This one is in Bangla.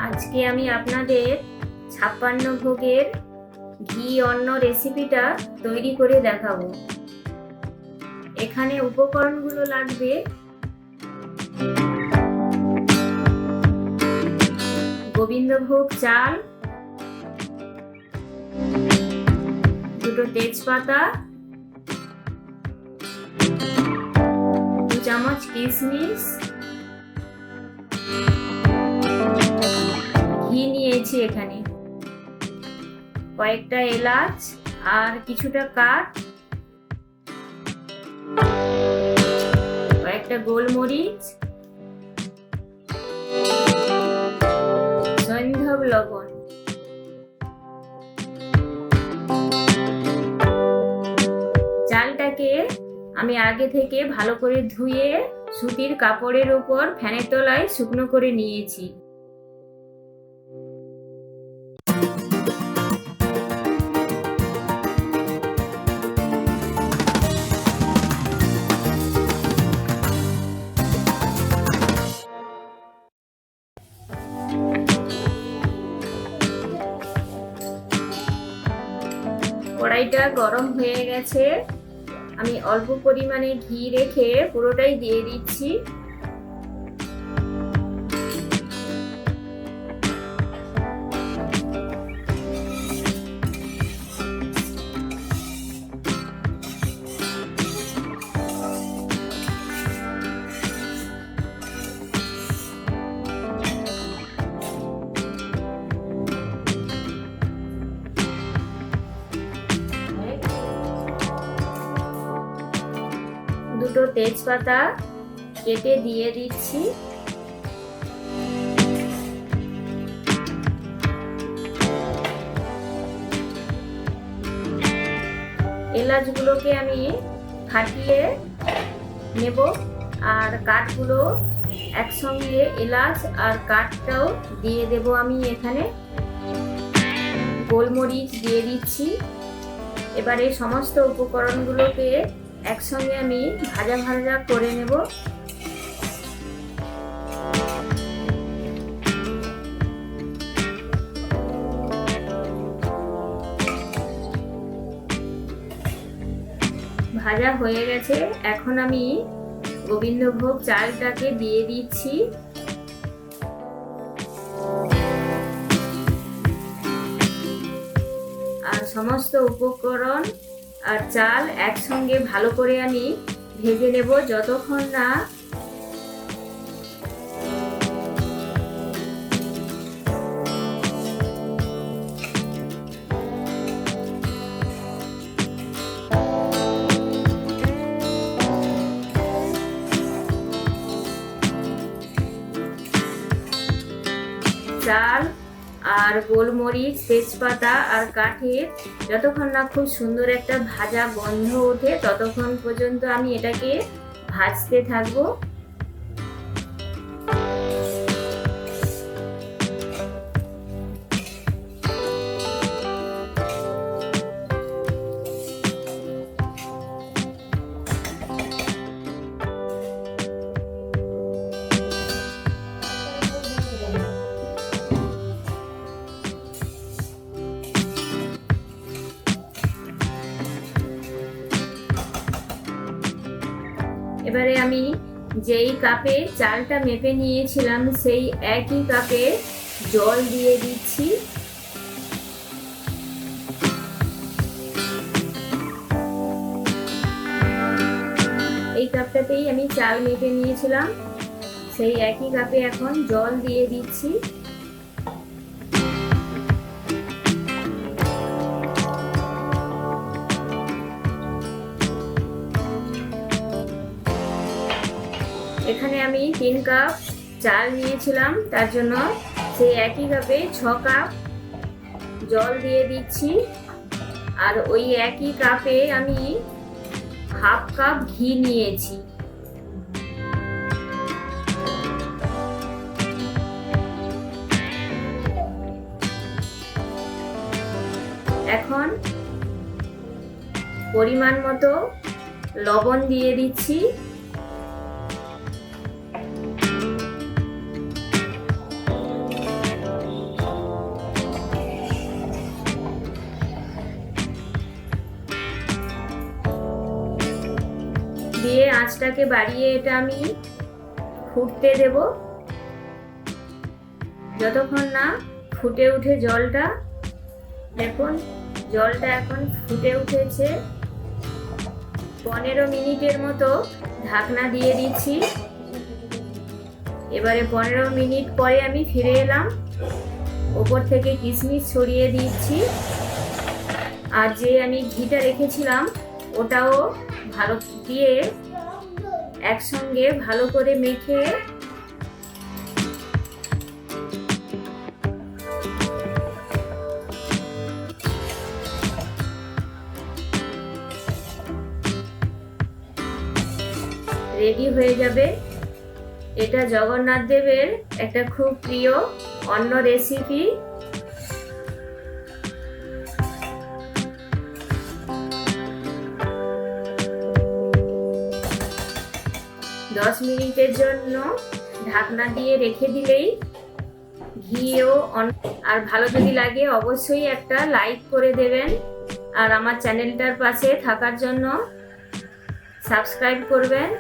আজকে আমি আপনাদের 56 ভোগের ঘি অন্ন রেসিপিটা তৈরি করে দেখাবো। এখানে উপকরণগুলো লাগবে গোবিন্দভোগ চাল, 2 তেজপাতা, 2 চামচ কিশমিশ, ঘি নিয়েছি এখানে, কয়েকটা এলাচ আর কিছুটা কাঠ, কয়েকটা গোলমরিচ, সৈন্ধব লবণ। চালটাকে আমি আগে থেকে ভালো করে ধুয়ে সুতির কাপড়ের উপর ফ্যানের তলায় শুকনো করে নিয়েছি। কড়াইটা গরম হয়ে গেছে, আমি অল্প পরিমাণে ঘি রেখে পুরোটাই দিয়ে দিচ্ছি। দুটো তেজপাতা কেটে দিয়ে দিচ্ছি। এলাচগুলোকে আমি ফাটিয়ে নেব আর কাঠগুলো একসঙ্গে এলাচ আর কাঠটাও দিয়ে দেব আমি এখানে। গোলমরিচ দিয়ে দিচ্ছি। এবারে সমস্ত উপকরণগুলোকে একসঙ্গে আমি ভাজা ভাজা করে নেব। ভাজা হয়ে গেছে, এখন আমি গোবিন্দভোগ চালটাকে দিয়ে দিচ্ছি। আর সমস্ত উপকরণ আর চাল একসঙ্গে ভালো করে আমি ভেজে নেব যতক্ষণ না চাল আর গোলমরিচ, তেজপাতা আর কাঠের যতক্ষণ না খুব সুন্দর একটা ভাজা গন্ধ ওঠে ততক্ষণ পর্যন্ত আমি এটাকে ভাজতে থাকবো। এবারে আমি যেই কাপে চালটা মেপে নিয়েছিলাম সেই একই কাপে জল দিয়ে দিচ্ছি। এই কাপটাতেই আমি চাল মেপে নিয়েছিলাম, সেই একই কাপে এখন জল দিয়ে দিচ্ছি। এখানে আমি 3 কাপ চাল নিয়েছিলাম, তার জন্য সেই একই কাপে 6 কাপ জল দিয়ে দিচ্ছি। আর ওই একই কাপে আমি হাফ কাপ ঘি নিয়েছি। এখন পরিমাণ মতো লবণ দিয়ে দিচ্ছি। আঁচটাকে বাড়িয়ে এটা আমি ফুটতে দেব যতক্ষণ না ফুটে উঠে জলটা। দেখুন জলটা এখন ফুটে উঠেছে। 15 মিনিটের মতো ঢাকনা দিয়ে দিচ্ছি। এবারে 15 মিনিট পরে আমি ফিরে এলাম। ওপর থেকে কিশমিশ ছড়িয়ে দিচ্ছি। আর যে আমি ঘিটা রেখেছিলাম ওটাও ভালো দিয়ে একসঙ্গে ভালো করে মেখে রেডি হয়ে যাবে। এটা জগন্নাথ দেবের একটা খুব প্রিয় অন্য রেসিপি। দশ মিনিটের জন্য ঢাকনা দিয়ে রেখে দিলেই ঘিও আর ভালো যদি লাগে অবশ্যই একটা লাইক করে দেবেন। আর আমার চ্যানেলটার পাশে থাকার জন্য সাবস্ক্রাইব করবেন।